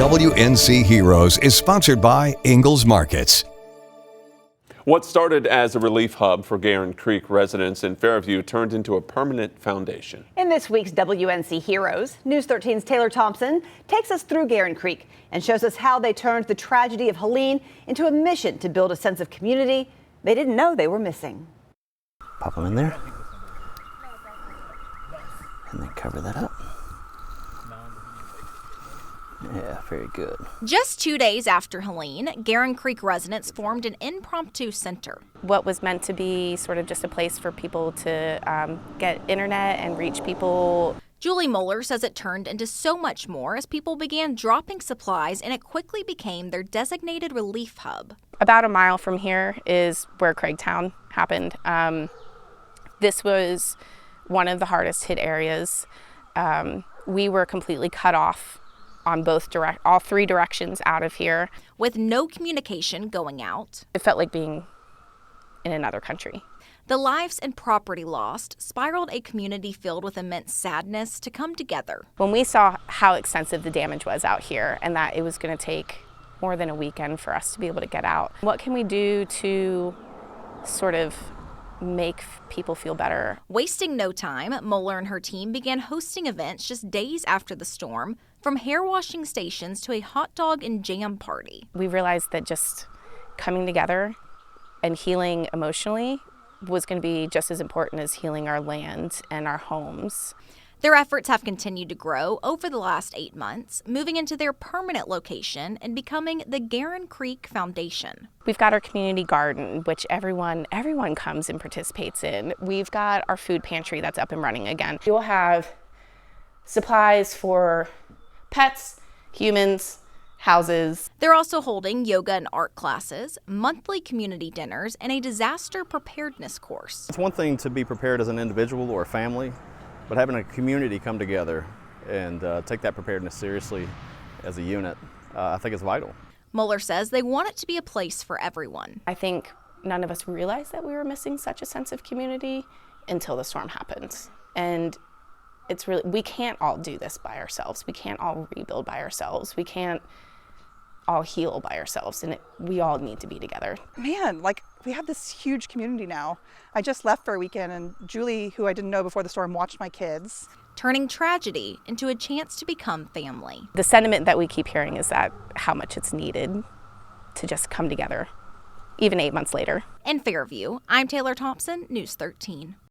WNC Heroes is sponsored by Ingalls Markets. What started as a relief hub for Garren Creek residents in Fairview turned into a permanent foundation. In this week's WNC Heroes, News 13's Taylor Thompson takes us through Garren Creek and shows us how they turned the tragedy of Helene into a mission to build a sense of community they didn't know they were missing. Pop them in there and then cover that up. Yeah, very good. Just 2 days after Helene, Garren Creek residents formed an impromptu center. What was meant to be sort of just a place for people to get internet and reach people. Julie Moeller says it turned into so much more as people began dropping supplies, and it quickly became their designated relief hub. About a mile from here is where Craigtown happened. This was one of the hardest hit areas. We were completely cut off on all three directions out of here. With no communication going out. It felt like being in another country. The lives and property lost spiraled a community filled with immense sadness to come together. When we saw how extensive the damage was out here and that it was going to take more than a weekend for us to be able to get out, what can we do to sort of make people feel better? Wasting no time, Moeller and her team began hosting events just days after the storm, from hair washing stations to a hot dog and jam party. We realized that just coming together and healing emotionally was going to be just as important as healing our land and our homes. Their efforts have continued to grow over the last 8 months, moving into their permanent location and becoming the Garren Creek Foundation. We've got our community garden, which everyone comes and participates in. We've got our food pantry that's up and running again. We'll have supplies for pets, humans, houses. They're also holding yoga and art classes, monthly community dinners, and a disaster preparedness course. It's one thing to be prepared as an individual or a family, but having a community come together and take that preparedness seriously as a unit, I think is vital. Moeller says they want it to be a place for everyone. I think none of us realized that we were missing such a sense of community until the storm happened. And it's really, we can't all do this by ourselves. We can't all rebuild by ourselves. We can't all heal by ourselves, and we all need to be together. Man, we have this huge community now. I just left for a weekend, and Julie, who I didn't know before the storm, watched my kids. Turning tragedy into a chance to become family. The sentiment that we keep hearing is that how much it's needed to just come together, even 8 months later. In Fairview, I'm Taylor Thompson, News 13.